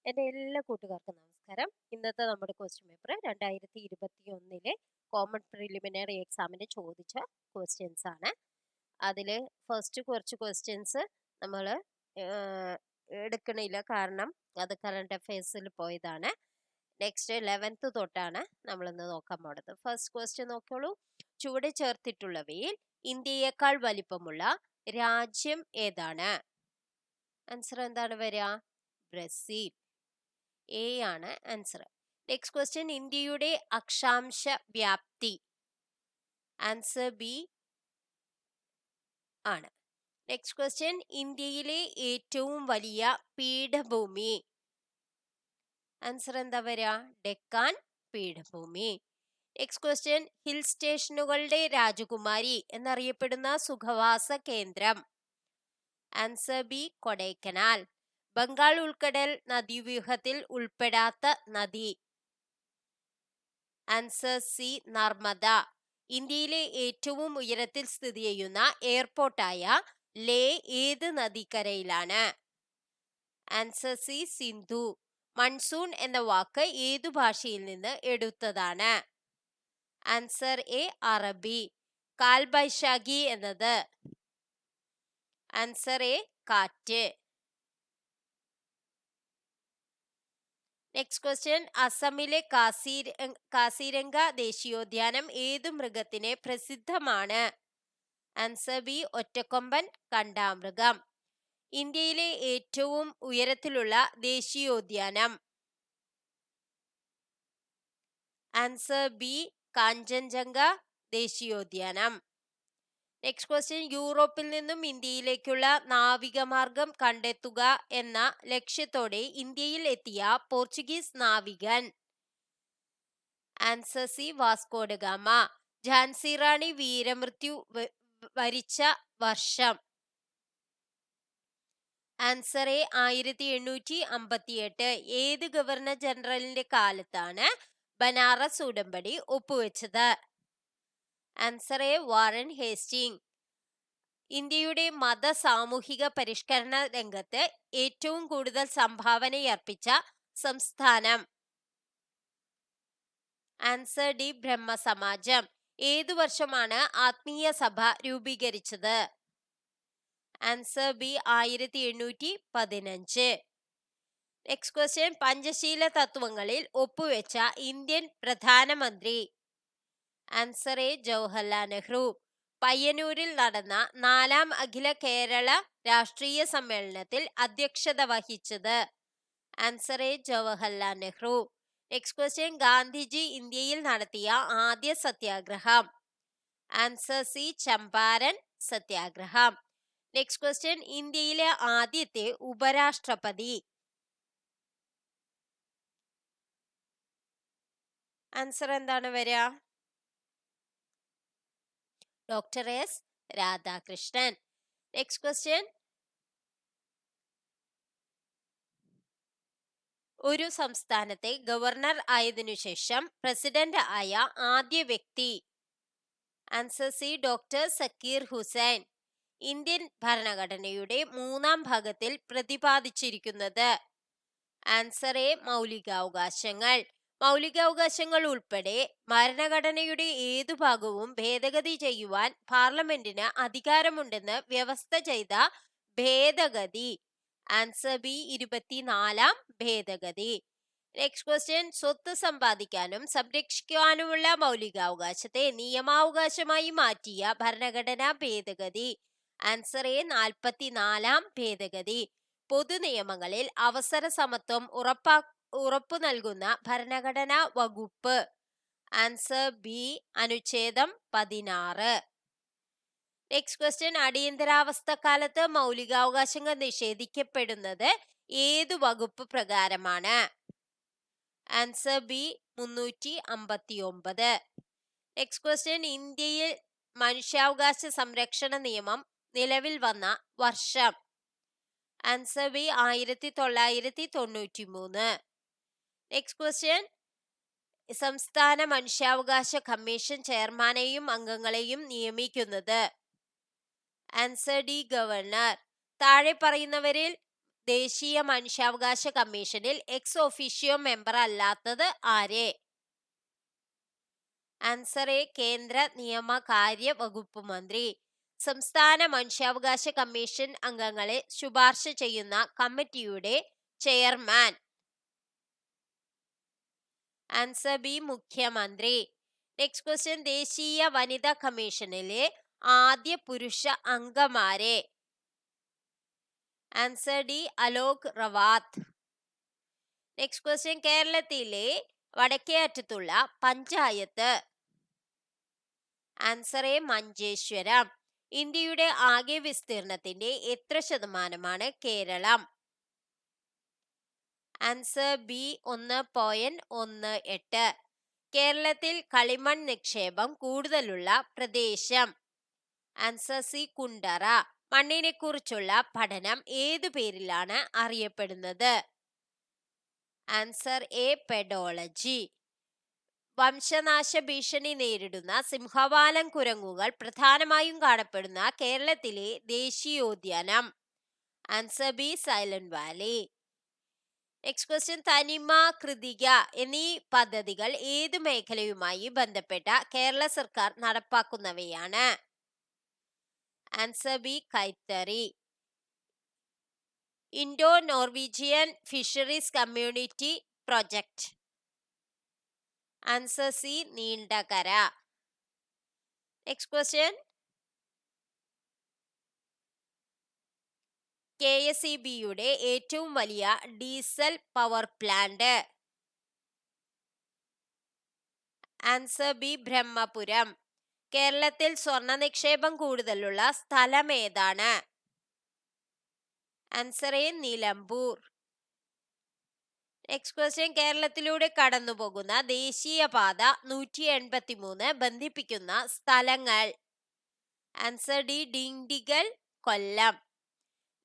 എൻ്റെ എല്ലാ കൂട്ടുകാർക്കും നമസ്കാരം. ഇന്നത്തെ നമ്മുടെ ക്വസ്റ്റ്യൻ പേപ്പർ 2021 കോമൺ പ്രിലിമിനറി എക്സാമിന് ചോദിച്ച ക്വസ്റ്റ്യൻസ് ആണ്. അതിൽ ഫസ്റ്റ് കുറച്ച് ക്വസ്റ്റ്യൻസ് നമ്മൾ എടുക്കണില്ല, കാരണം അത് കറണ്ട് അഫയേഴ്സിൽ പോയതാണ്. നെക്സ്റ്റ് 11th തൊട്ടാണ് നമ്മളിന്ന് നോക്കാൻ പോണത്. ഫസ്റ്റ് ക്വസ്റ്റ്യൻ നോക്കിയോളൂ. ചുവടെ ചേർത്തിട്ടുള്ളവയിൽ ഇന്ത്യയേക്കാൾ വലിപ്പമുള്ള രാജ്യം ഏതാണ്? ആൻസർ എന്താണ് വരിക? ബ്രസീൽ. എ ആണ് ആൻസർ. നെക്സ്റ്റ് ക്വസ്റ്റ്യൻ, ഇന്ത്യയുടെ അക്ഷാംശ വ്യാപ്തി. ആൻസർ ബി ആണ്. നെക്സ്റ്റ് ക്വസ്റ്റ്യൻ, ഇന്ത്യയിലെ ഏറ്റവും വലിയ പീഠഭൂമി. ആൻസർ എന്താ വരിക? ഡെക്കാൻ പീഠഭൂമി. നെക്സ്റ്റ് ക്വസ്റ്റ്യൻ, ഹിൽ സ്റ്റേഷനുകളുടെ രാജകുമാരി എന്നറിയപ്പെടുന്ന സുഖവാസ കേന്ദ്രം. Answer B Kodaikanal. ബംഗാൾ ഉൾക്കടൽ നദീവ്യൂഹത്തിൽ ഉൾപ്പെടാത്ത നദി. Answer C Narmada. ഇന്ത്യയിലെ ഏറ്റവും ഉയരത്തിൽ സ്ഥിതി ചെയ്യുന്ന എയർപോർട്ടായ ലേ ഏത് നദിക്കരയിലാണ്? Answer C Sindhu. മൺസൂൺ എന്ന വാക്ക് ഏതു ഭാഷയിൽ നിന്ന് എടുത്തതാണ്? ആൻസർ എ അറബി. കാൽബൈശാഖി എന്നത്? ആൻസർ എ കാറ്റ്. നെക്സ്റ്റ് ക്വസ്റ്റ്യൻ, അസമിലെ കാസിരംഗ ദേശീയോദ്യാനം ഏതു മൃഗത്തിന് പ്രസിദ്ധമാണ്? ആൻസർ ബി ഒറ്റക്കൊമ്പൻ കണ്ടാമൃഗം. ഇന്ത്യയിലെ ഏറ്റവും ഉയരത്തിലുള്ള ദേശീയോദ്യാനം. ആൻസർ ബി കാഞ്ചൻജംഗ ദേശീയോദ്യാനം. നെക്സ്റ്റ് ക്വസ്റ്റ്യൻ, യൂറോപ്പിൽ നിന്നും ഇന്ത്യയിലേക്കുള്ള നാവികമാർഗം കണ്ടെത്തുക എന്ന ലക്ഷ്യത്തോടെ ഇന്ത്യയിൽ എത്തിയ പോർച്ചുഗീസ് നാവികൻ. Answer C Vasco da Gama. Jhansi Rani വീരമൃത്യു വരിച്ച വർഷം. Answer A 1858. ഏത് ഗവർണർ ജനറലിന്റെ കാലത്താണ് ബനാറസ് ഉടമ്പടി ഒപ്പുവെച്ചത്? Answer A Warren Hasting. ഇന്ത്യയുടെ മത സാമൂഹിക പരിഷ്കരണ രംഗത്ത് ഏറ്റവും കൂടുതൽ സംഭാവനയർപ്പിച്ച സംസ്ഥാനം. ആൻസർ ഡി ബ്രഹ്മസമാജം. ഏതു വർഷമാണ് ആത്മീയ സഭ രൂപീകരിച്ചത്? Answer B 1815. നെക്സ്റ്റ് ക്വസ്റ്റ്യൻ, പഞ്ചശീല തത്വങ്ങളിൽ ഒപ്പുവെച്ച ഇന്ത്യൻ പ്രധാനമന്ത്രി. Answer A Jawaharlal Nehru. പയ്യന്നൂരിൽ നടന്ന 4ാം അഖില കേരള രാഷ്ട്രീയ സമ്മേളനത്തിൽ അധ്യക്ഷത വഹിച്ചത്. Answer A Jawaharlal Nehru. Next question, Gandhiji ഇന്ത്യയിൽ നടത്തിയ ആദ്യ സത്യാഗ്രഹം. ആൻസർ സി ചമ്പാരൻ സത്യാഗ്രഹം. നെക്സ്റ്റ് ക്വസ്റ്റ്യൻ, ഇന്ത്യയിലെ ആദ്യത്തെ ഉപരാഷ്ട്രപതി. ആൻസർ എന്താണ് വരിക? Doctor S Radhakrishnan. Next question, ഒരു സംസ്ഥാനത്തെ ഗവർണർ ആയതിനു ശേഷം പ്രസിഡന്റ് ആയ ആദ്യ വ്യക്തി. Answer C doctor Zakir Hussain. Indian ഭരണഘടനയുടെ 3ാം ഭാഗത്തിൽ പ്രതിപാദിച്ചിരിക്കുന്നത്. ആൻസർ എ മൗലികാവകാശങ്ങൾ. മൗലികാവകാശങ്ങൾ ഉൾപ്പെടെ ഭരണഘടനയുടെ ഏതു ഭാഗവും ഭേദഗതി ചെയ്യുവാൻ പാർലമെന്റിന് അധികാരമുണ്ടെന്ന് വ്യവസ്ഥ ചെയ്ത ഭേദഗതി. ആൻസർ ബി 24ാം ഭേദഗതി. നെക്സ്റ്റ് ക്വസ്റ്റ്യൻ, സ്വത്ത് സമ്പാദിക്കാനും സംരക്ഷിക്കുവാനുമുള്ള മൗലികാവകാശത്തെ നിയമാവകാശമായി മാറ്റിയ ഭരണഘടനാ ഭേദഗതി. ആൻസർ എ 44ാം ഭേദഗതി. പൊതുനിയമങ്ങളിൽ അവസര സമത്വം ഉറപ്പു നൽകുന്ന ഭരണഘടനാ വകുപ്പ്. ആൻസർ ബി അനുച്ഛേദം 16. നെക്സ്റ്റ് ക്വസ്റ്റ്യൻ, അടിയന്തരാവസ്ഥ കാലത്ത് മൗലികാവകാശങ്ങൾ നിഷേധിക്കപ്പെടുന്നത് ഏതു വകുപ്പ് പ്രകാരമാണ്? Answer B 359. നെക്സ്റ്റ് ക്വസ്റ്റ്യൻ, ഇന്ത്യയിൽ മനുഷ്യാവകാശ സംരക്ഷണ നിയമം നിലവിൽ വന്ന വർഷം. Answer B 1993. നെക്സ്റ്റ് ക്വസ്റ്റ്യൻ, സംസ്ഥാന മനുഷ്യാവകാശ കമ്മീഷൻ ചെയർമാനെയും അംഗങ്ങളെയും നിയമിക്കുന്നത്. Answer D governor. താഴെ പറയുന്നവരിൽ ദേശീയ മനുഷ്യാവകാശ കമ്മീഷനിൽ എക്സ് ഒഫീഷ്യോ മെമ്പർ അല്ലാത്തത് ആര്? ആൻസർ എ, കേന്ദ്ര നിയമകാര്യ വകുപ്പ് മന്ത്രി. സംസ്ഥാന മനുഷ്യാവകാശ കമ്മീഷൻ അംഗങ്ങളെ ശുപാർശ ചെയ്യുന്ന കമ്മിറ്റിയുടെ ചെയർമാൻ? ആൻസർ ബി, മുഖ്യമന്ത്രി. നെക്സ്റ്റ് ക്വസ്റ്റ്യൻ, ദേശീയ വനിതാ കമ്മീഷനിലെ ആദ്യ പുരുഷ അംഗമാരെ? Answer D, Alok Rawat. Next question, കേരളത്തിലെ വടക്കേ അറ്റത്തുള്ള പഞ്ചായത്ത്? Answer A, Manjeshwaram. ഇന്ത്യയുടെ ആകെ വിസ്തീർണത്തിന്റെ എത്ര ശതമാനമാണ് കേരളം? Answer B, 1.18. കേരളത്തിൽ കളിമൺ നിക്ഷേപം കൂടുതലുള്ള പ്രദേശം? Answer C, Kundara. മണ്ണിനെ കുറിച്ചുള്ള പഠനം ഏതു പേരിലാണ് അറിയപ്പെടുന്നത്? Answer A, pedology. വംശനാശ ഭീഷണി നേരിടുന്ന സിംഹവാലൻ കുരങ്ങുകൾ പ്രധാനമായും കാണപ്പെടുന്ന കേരളത്തിലെ ദേശീയോദ്യാനം? Answer B, Silent Valley. Next question, Thanima, Krithika എന്നീ പദ്ധതികൾ ഏതു മേഖലയുമായി ബന്ധപ്പെട്ട കേരള സർക്കാർ നടപ്പാക്കുന്നവയാണ്? ആൻസർ ബി, കൈത്തറി. Indo Norwegian fisheries community project? Answer C, Neendakara. Next question, KSEBയുടെ ഏറ്റവും വലിയ diesel power plant? Answer B, Brahmapuram. കേരളത്തിൽ സ്വർണ്ണ നിക്ഷേപം കൂടുതലുള്ള സ്ഥലം ഏതാണ്? Answer A, Nilambur. Next question, കേരളത്തിലൂടെ കടന്നുപോകുന്ന ദേശീയപാത 183 ബന്ധിപ്പിക്കുന്ന സ്ഥലങ്ങൾ? Answer D, Dindigul, Kollam.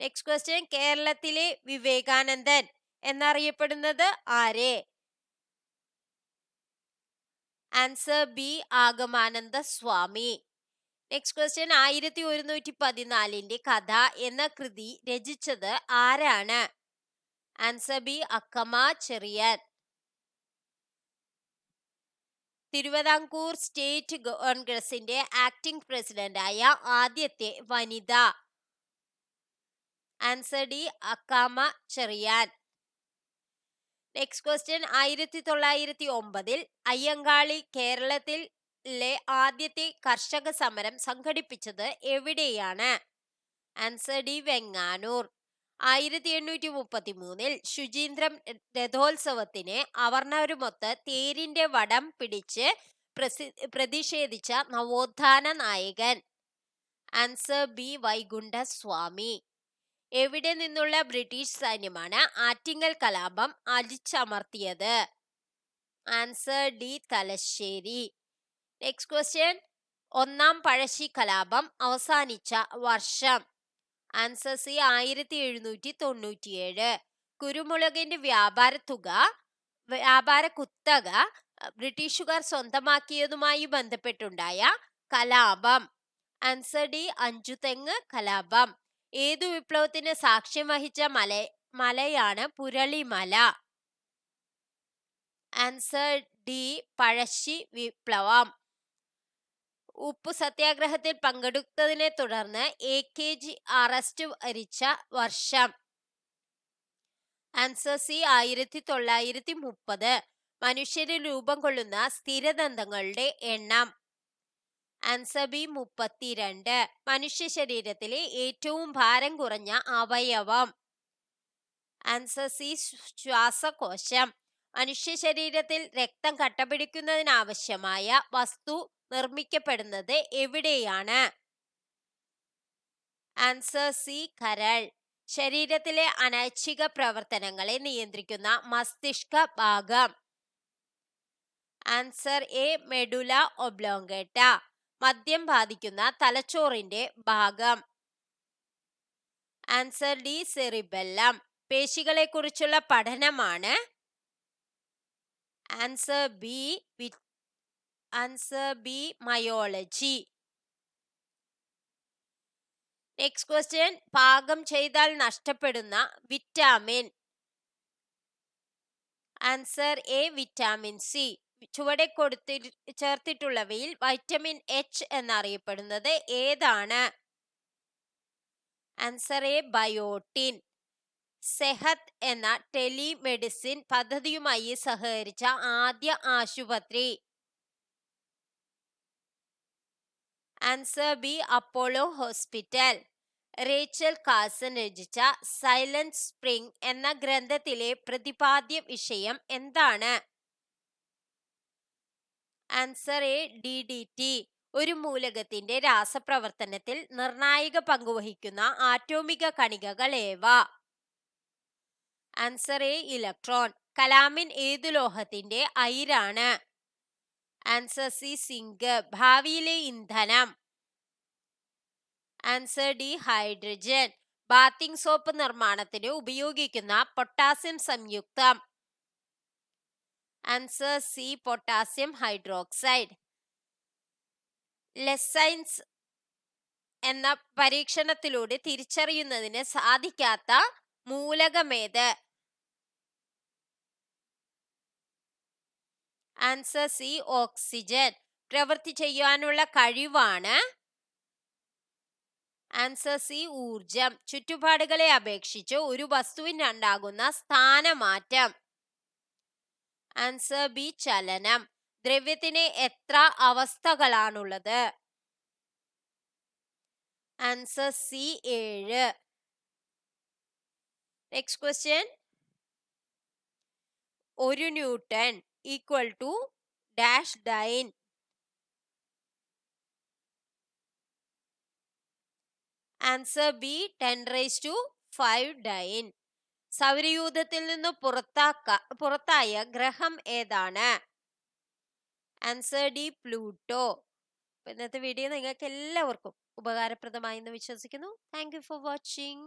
Next question, കേരളത്തിലെ വിവേകാനന്ദൻ എന്നറിയപ്പെടുന്നത് ആരെ? Answer B, Agamananda Swami. Next question, 1114 കഥ എന്ന കൃതി രചിച്ചത് ആരാണ്? Answer B, Akkamma Cheriyan. Thiruvithamkoor state കോൺഗ്രസിന്റെ ആക്ടിംഗ് പ്രസിഡന്റായ ആദ്യത്തെ വനിത? Answer D, Akkamma Cheriyan. Next question, 1909 Ayyankali കേരളത്തിലെ ആദ്യത്തെ കർഷക സമരം സംഘടിപ്പിച്ചത് എവിടെയാണ്? Answer D, Venganoor. 1833 ശുചീന്ദ്രം രഥോത്സവത്തിന് അവർണരുമൊത്ത് തേരിന്റെ വടം പിടിച്ച് പ്രതിഷേധിച്ച നവോത്ഥാന നായകൻ? Answer B, Vaikundaswami. എവിടെ നിന്നുള്ള ബ്രിട്ടീഷ് സൈന്യമാണ് ആറ്റിങ്ങൽ കലാപം അടിച്ചമർത്തിയത്? Answer D, Thalassery. Next question, ഒന്നാം പഴശ്ശി കലാപം അവസാനിച്ച വർഷം? Answer C, 1797. കുരുമുളകിന്റെ വ്യാപാര കുത്തക ബ്രിട്ടീഷുകാർ സ്വന്തമാക്കിയതുമായി ബന്ധപ്പെട്ടുണ്ടായ കലാപം? ആൻസർ ഡി, അഞ്ചുതെങ്ങ് കലാപം. ഏതു വിപ്ലവത്തിന് സാക്ഷ്യം വഹിച്ച മലയാണ് പുരളിമല? ആൻസർ ഡി, പഴശ്ശി വിപ്ലവം. ഉപ്പു സത്യാഗ്രഹത്തിൽ പങ്കെടുത്തതിനെ തുടർന്ന് AKG അറസ്റ്റ് വരിച്ച വർഷം? Answer C, 1930. മനുഷ്യരിൽ രൂപം കൊള്ളുന്ന സ്ഥിരദന്തങ്ങളുടെ എണ്ണം? Answer B, 32. മനുഷ്യ ശരീരത്തിലെ ഏറ്റവും ഭാരം കുറഞ്ഞ അവയവം? ആൻസർ സി, ശ്വാസകോശം. മനുഷ്യ ശരീരത്തിൽ രക്തം കട്ടപിടിക്കുന്നതിനാവശ്യമായ വസ്തു നിർമ്മിക്കപ്പെടുന്നത് എവിടെയാണ്? ആൻസർ സി, കരൾ. ശരീരത്തിലെ അനൈച്ഛിക പ്രവർത്തനങ്ങളെ നിയന്ത്രിക്കുന്ന മസ്തിഷ്ക ഭാഗം? Answer A, medulla oblongata. മദ്യം ബാധിക്കുന്ന തലച്ചോറിന്റെ ഭാഗം? Answer D, cerebellum. പേശികളെ കുറിച്ചുള്ള പഠനമാണ്? Answer B, myology. Next question, പാകം ചെയ്താൽ നഷ്ടപ്പെടുന്ന vitamin. Answer A vitamin C. ചുവടെ ചേർത്തിട്ടുള്ളവയിൽ വൈറ്റമിൻ എച്ച് എന്നറിയപ്പെടുന്നത് ഏതാണ്? Answer A biotin. സെഹത്ത് എന്ന ടെലിമെഡിസിൻ പദ്ധതിയുമായി സഹകരിച്ച ആദ്യ ആശുപത്രി. Answer B Apollo hospital. Rachel Carson രചിച്ച സൈലന്റ് സ്പ്രിംഗ് എന്ന ഗ്രന്ഥത്തിലെ പ്രതിപാദ്യ വിഷയം എന്താണ്? Answer A DDT. ഒരു മൂലകത്തിന്റെ രാസപ്രവർത്തനത്തിൽ നിർണായക പങ്കുവഹിക്കുന്ന ആറ്റോമിക കണികകൾ ഏവ? Answer A electron. കലാമിൻ ഏതു ലോഹത്തിന്റെ അയിരാണ്? Answer C zinc. ഭാവിയിലെ ഇന്ധനം? Answer D hydrogen. Bathing soap നിർമ്മാണത്തിന് ഉപയോഗിക്കുന്ന പൊട്ടാസ്യം സംയുക്തം? Answer C potassium hydroxide. Lassaigne's എന്ന പരീക്ഷണത്തിലൂടെ തിരിച്ചറിയുന്നതിന് സാധിക്കാത്ത മൂലകമേത്? Answer C oxygen. പ്രവൃത്തി ചെയ്യാനുള്ള കഴിവാണ്? ആൻസർ സി ഊർജം. ചുറ്റുപാടുകളെ അപേക്ഷിച്ച് ഒരു വസ്തുവിനുണ്ടാകുന്ന സ്ഥാനമാറ്റം? ആൻസർ ബി ചലനം. ദ്രവ്യത്തിന് എത്ര അവസ്ഥകളാണുള്ളത്? Answer C 7. Next question, 1 newton equal to dash dyne. Answer B 10⁵ dyne. സൗരയൂഥത്തിൽ നിന്ന് പുറത്തായ ഗ്രഹം ഏതാണ്? Answer D Pluto. ഇന്നത്തെ വീഡിയോ നിങ്ങൾക്ക് എല്ലാവർക്കും ഉപകാരപ്രദമായി എന്ന് വിശ്വസിക്കുന്നു. Thank you for watching.